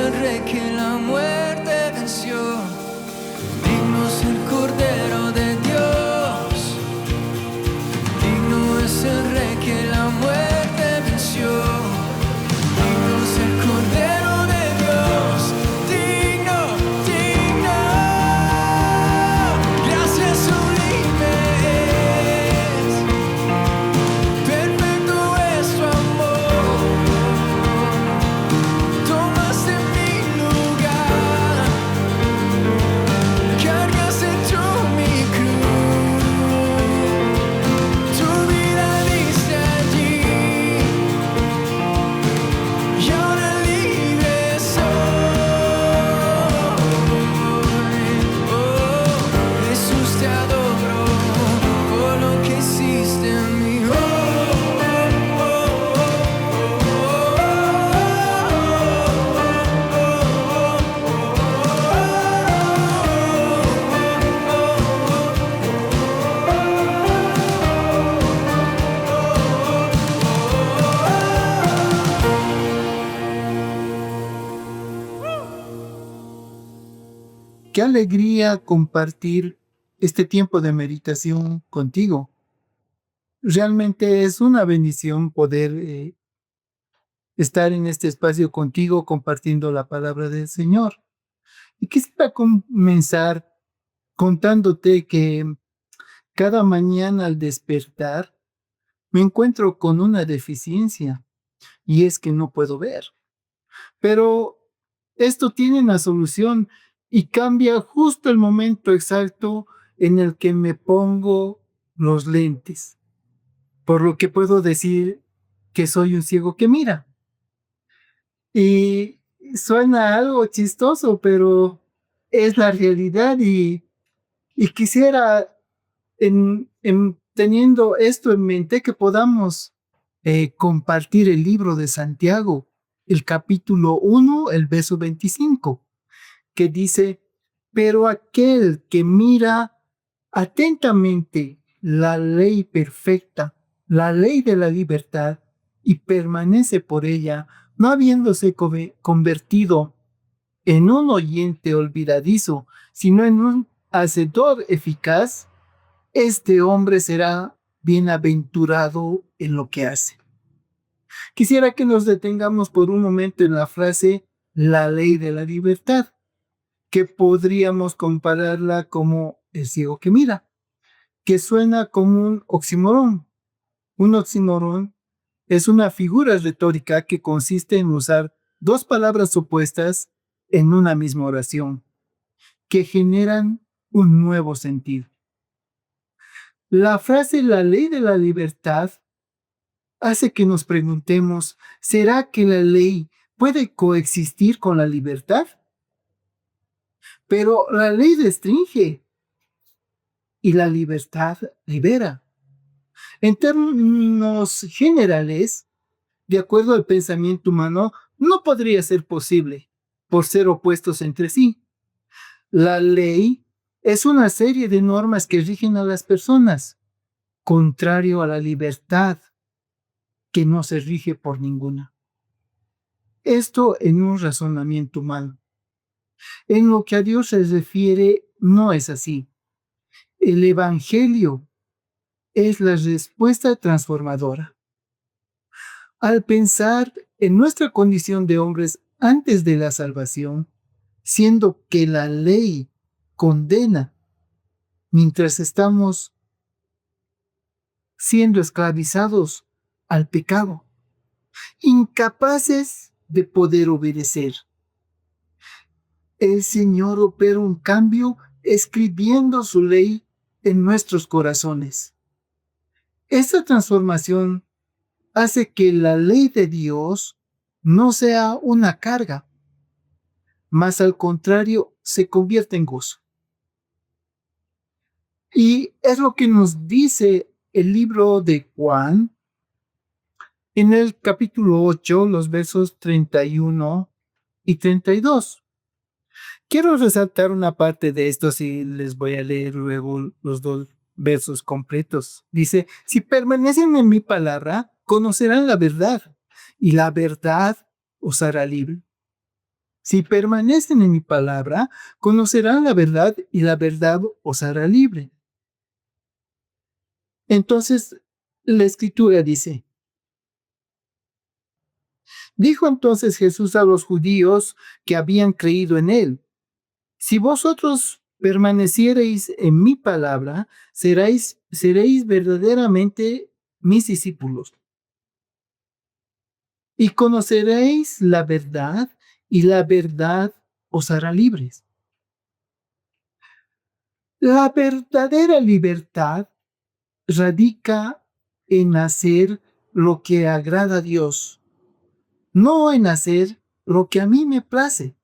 el Rey que la muerte venció. Digno es el Cordero de Dios. Digno es el Rey que la muerte venció. Digno es el Cordero de Dios. Digno, digno. Gracias sublimes. Perfecto es tu amor. Tomaste mi lugar. Cargaste tú mi cruz. Tu vida diste allí. Y ahora libre soy. Oh, Jesús te adoro por lo que hiciste en mí. Oh, oh, Qué alegría compartir este tiempo de meditación contigo. Realmente es una bendición poder estar en este espacio contigo compartiendo la palabra del Señor. Y quisiera comenzar contándote que cada mañana al despertar me encuentro con una deficiencia y es que no puedo ver. Pero esto tiene una solución y cambia justo el momento exacto en el que me pongo los lentes, por lo que puedo decir que soy un ciego que mira. Y suena algo chistoso, pero es la realidad y quisiera, teniendo esto en mente, que podamos compartir el libro de Santiago, el capítulo 1, el verso 25, que dice, pero aquel que mira atentamente la ley perfecta, la ley de la libertad, y permanece por ella, no habiéndose convertido en un oyente olvidadizo, sino en un hacedor eficaz, este hombre será bienaventurado en lo que hace. Quisiera que nos detengamos por un momento en la frase la ley de la libertad, que podríamos compararla como el ciego que mira, que suena como un oxímoron. Un oxímoron es una figura retórica que consiste en usar dos palabras opuestas en una misma oración, que generan un nuevo sentido. La frase la ley de la libertad hace que nos preguntemos, ¿será que la ley puede coexistir con la libertad? Pero la ley restringe y la libertad libera. En términos generales, de acuerdo al pensamiento humano, no podría ser posible por ser opuestos entre sí. La ley es una serie de normas que rigen a las personas, contrario a la libertad, que no se rige por ninguna. Esto en un razonamiento humano. En lo que a Dios se refiere, no es así. El Evangelio es la respuesta transformadora. Al pensar en nuestra condición de hombres antes de la salvación, siendo que la ley condena mientras estamos siendo esclavizados al pecado, incapaces de poder obedecer. El Señor opera un cambio escribiendo su ley en nuestros corazones. Esta transformación hace que la ley de Dios no sea una carga, más al contrario, se convierte en gozo. Y es lo que nos dice el libro de Juan en el capítulo 8, los versos 31 y 32. Quiero resaltar una parte de esto, si les voy a leer luego los dos versos completos. Dice, si permanecen en mi palabra, conocerán la verdad, y la verdad os hará libre. Si permanecen en mi palabra, conocerán la verdad y la verdad os hará libre. Entonces, la escritura dice, dijo entonces Jesús a los judíos que habían creído en él, si vosotros permaneciereis en mi palabra, seréis verdaderamente mis discípulos y conoceréis la verdad y la verdad os hará libres. La verdadera libertad radica en hacer lo que agrada a Dios, no en hacer lo que a mí me place.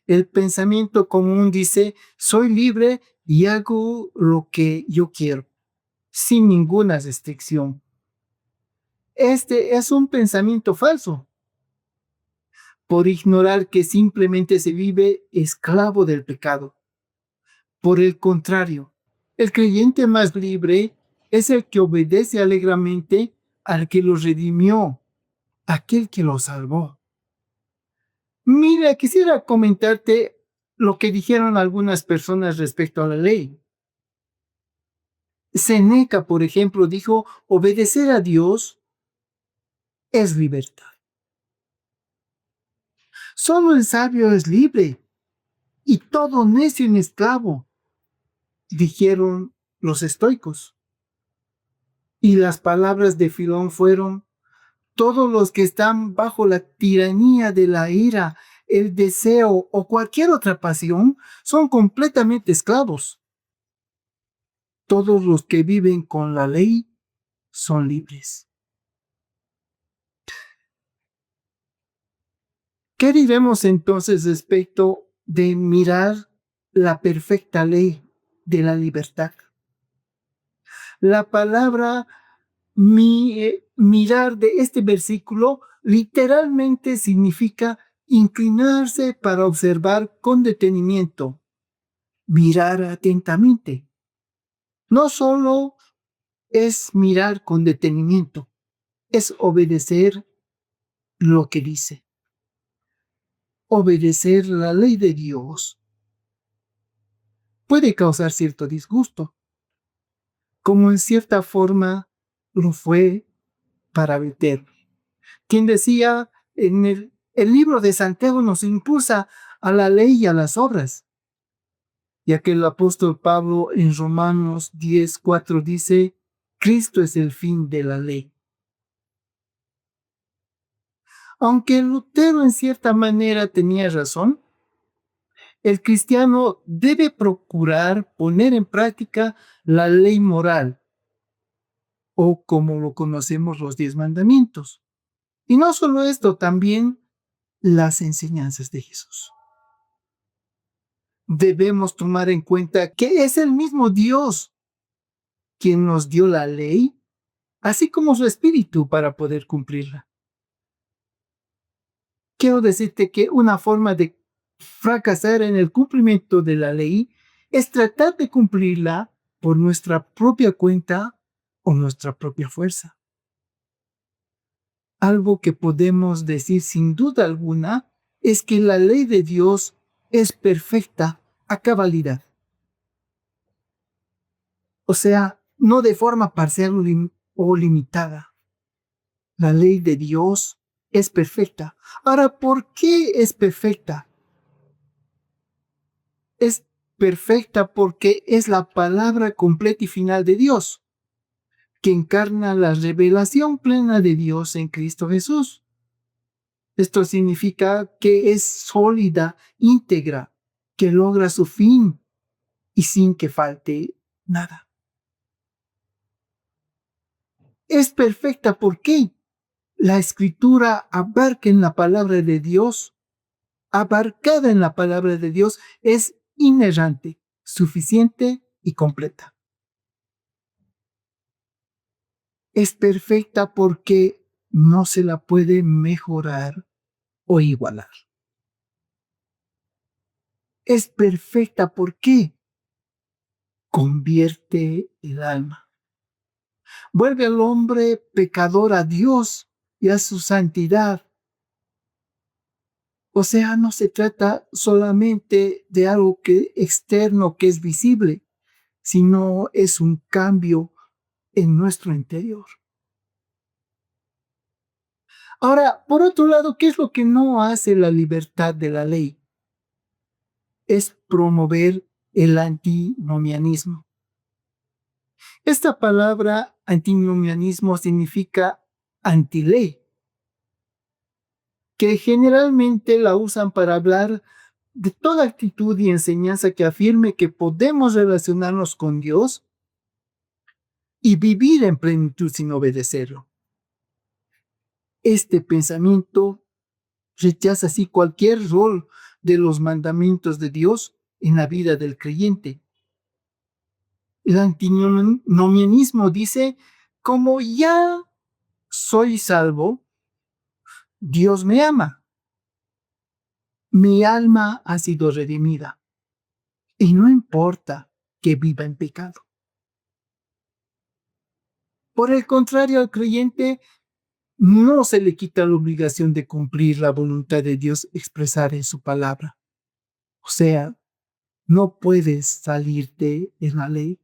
El pensamiento común dice, soy libre y hago lo que yo quiero, sin ninguna restricción. Este es un pensamiento falso, por ignorar que simplemente se vive esclavo del pecado. Por el contrario, el creyente más libre es el que obedece alegremente al que lo redimió, aquel que lo salvó. Mira, quisiera comentarte lo que dijeron algunas personas respecto a la ley. Seneca, por ejemplo, dijo, obedecer a Dios es libertad. Solo el sabio es libre y todo necio en esclavo, dijeron los estoicos. Y las palabras de Filón fueron, todos los que están bajo la tiranía de la ira, el deseo o cualquier otra pasión son completamente esclavos. Todos los que viven con la ley son libres. ¿Qué diremos entonces respecto de mirar la perfecta ley de la libertad? La palabra mirar de este versículo literalmente significa inclinarse para observar con detenimiento, mirar atentamente. No solo es mirar con detenimiento, es obedecer lo que dice, obedecer la ley de Dios. Puede causar cierto disgusto, como en cierta forma lo fue para Lutero, quien decía en el libro de Santiago nos impulsa a la ley y a las obras, ya que el apóstol Pablo en Romanos 10:4 dice, Cristo es el fin de la ley. Aunque Lutero en cierta manera tenía razón, el cristiano debe procurar poner en práctica la ley moral, o como lo conocemos los 10 mandamientos. Y no solo esto, también las enseñanzas de Jesús. Debemos tomar en cuenta que es el mismo Dios quien nos dio la ley, así como su espíritu para poder cumplirla. Quiero decirte que una forma de fracasar en el cumplimiento de la ley es tratar de cumplirla por nuestra propia cuenta o nuestra propia fuerza. Algo que podemos decir sin duda alguna es que la ley de Dios es perfecta a cabalidad. O sea, no de forma parcial o limitada. La ley de Dios es perfecta. Ahora, ¿por qué es perfecta? Es perfecta porque es la palabra completa y final de Dios, que encarna la revelación plena de Dios en Cristo Jesús. Esto significa que es sólida, íntegra, que logra su fin y sin que falte nada. Es perfecta porque la escritura abarca en la palabra de Dios, abarcada en la palabra de Dios, es inerrante, suficiente y completa. Es perfecta porque no se la puede mejorar o igualar. Es perfecta porque convierte el alma. Vuelve al hombre pecador a Dios y a su santidad. O sea, no se trata solamente de algo externo que es visible, sino es un cambio en nuestro interior. Ahora, por otro lado, ¿qué es lo que no hace la libertad de la ley? Es promover el antinomianismo. Esta palabra antinomianismo significa antiley, que generalmente la usan para hablar de toda actitud y enseñanza que afirme que podemos relacionarnos con Dios y vivir en plenitud sin obedecerlo. Este pensamiento rechaza así cualquier rol de los mandamientos de Dios en la vida del creyente. El antinomianismo dice, como ya soy salvo, Dios me ama. Mi alma ha sido redimida. Y no importa que viva en pecado. Por el contrario, al creyente no se le quita la obligación de cumplir la voluntad de Dios expresada en su palabra. O sea, no puedes salirte en la ley.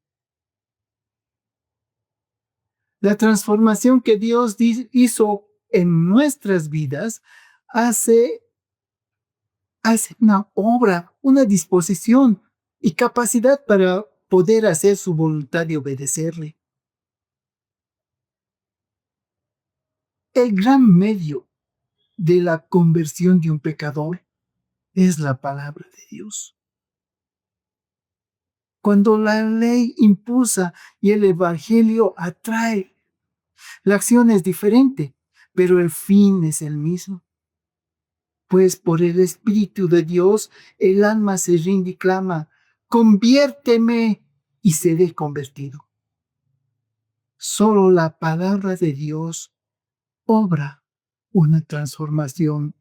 La transformación que Dios hizo en nuestras vidas hace una obra, una disposición y capacidad para poder hacer su voluntad y obedecerle. El gran medio de la conversión de un pecador es la palabra de Dios. Cuando la ley impulsa y el evangelio atrae, la acción es diferente, pero el fin es el mismo. Pues por el Espíritu de Dios el alma se rinde y clama, conviérteme y seré convertido. Solo la palabra de Dios obra una transformación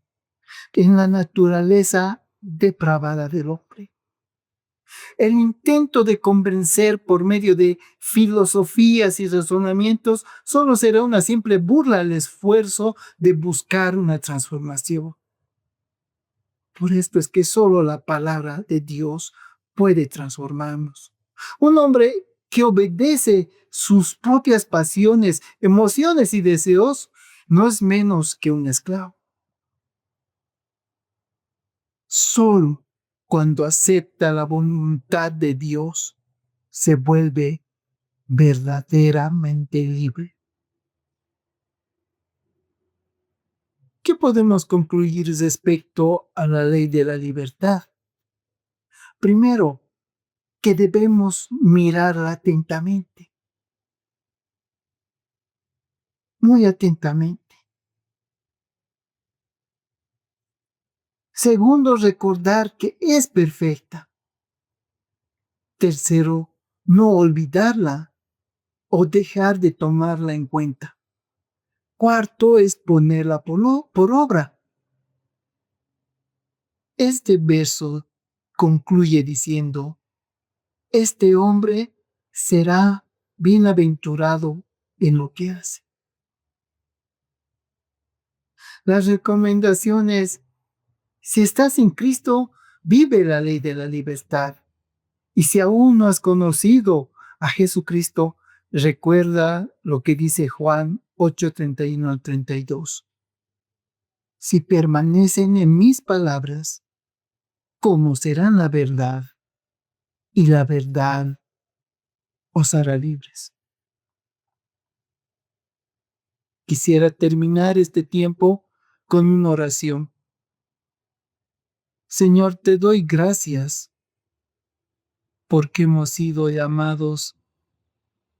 en la naturaleza depravada del hombre. El intento de convencer por medio de filosofías y razonamientos solo será una simple burla al esfuerzo de buscar una transformación. Por esto es que solo la palabra de Dios puede transformarnos. Un hombre que obedece sus propias pasiones, emociones y deseos no es menos que un esclavo. Solo cuando acepta la voluntad de Dios se vuelve verdaderamente libre. ¿Qué podemos concluir respecto a la ley de la libertad? Primero, que debemos mirarla atentamente, muy atentamente. Segundo, recordar que es perfecta. Tercero, no olvidarla o dejar de tomarla en cuenta. Cuarto es ponerla por obra. Este verso concluye diciendo, este hombre será bienaventurado en lo que hace. La recomendación es, si estás en Cristo, vive la ley de la libertad. Y si aún no has conocido a Jesucristo, recuerda lo que dice Juan 8:31 al 32. Si permanecen en mis palabras, conocerán la verdad, y la verdad os hará libres. Quisiera terminar este tiempo con una oración. Señor, te doy gracias porque hemos sido llamados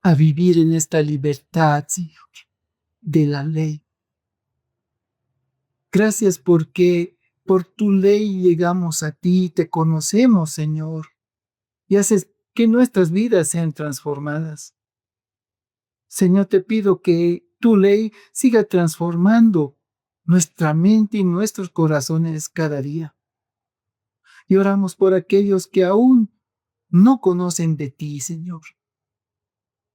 a vivir en esta libertad, Señor, de la ley. Gracias porque por tu ley llegamos a ti, te conocemos, Señor, y haces que nuestras vidas sean transformadas. Señor, te pido que tu ley siga transformando nuestra mente y nuestros corazones cada día. Y oramos por aquellos que aún no conocen de ti, Señor.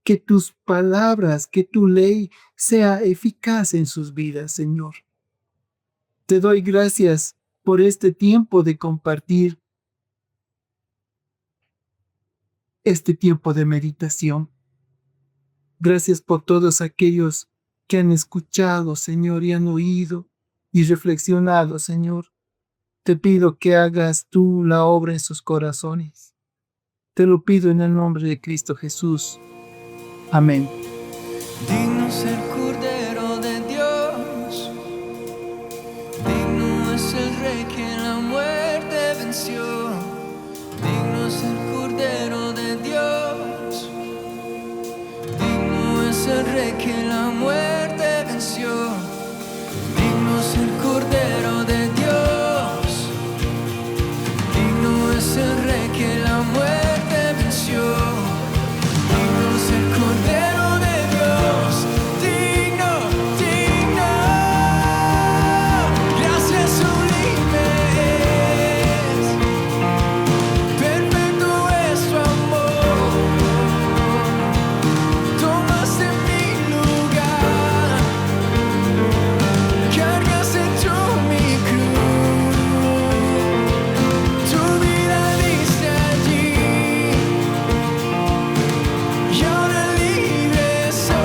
Que tus palabras, que tu ley sea eficaz en sus vidas, Señor. Te doy gracias por este tiempo de compartir, este tiempo de meditación. Gracias por todos aquellos que han escuchado, Señor, y han oído y reflexionado, Señor. Te pido que hagas tú la obra en sus corazones. Te lo pido en el nombre de Cristo Jesús. Amén. Digno es el Cordero de Dios, digno es el Rey que la muerte venció. Digno es el Cordero de Dios, digno es el Rey que la muerte venció. Digno es el Cordero de Dios, digno es el Rey que la muerte venció. Digno es el Cordero de Dios, digno, digno. Gracias sublimes, perfecto es tu amor. Tomaste mi lugar, cargaste tú mi cruz. Tu vida diste allí y ahora libre soy.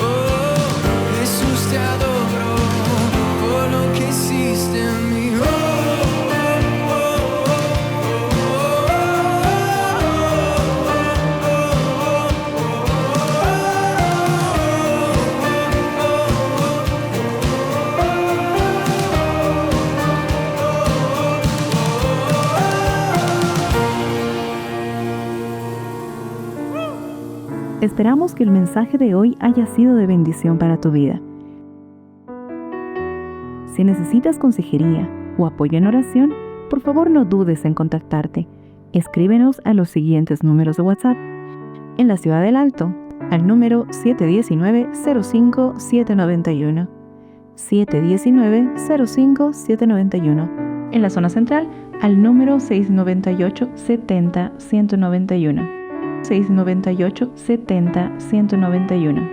Oh, Jesús, te adoro por lo que hiciste en mí. Oh, Esperamos que el mensaje de hoy haya sido de bendición para tu vida. Si necesitas consejería o apoyo en oración, por favor no dudes en contactarte. Escríbenos a los siguientes números de WhatsApp. En la Ciudad del Alto, al número 719-05-791. 719-05-791. En la zona central, al número 698-70-191. 698-70-191.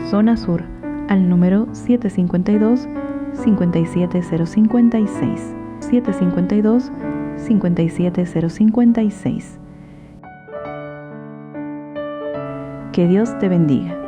Zona Sur, al número 752-57056. 752-57056. Que Dios te bendiga.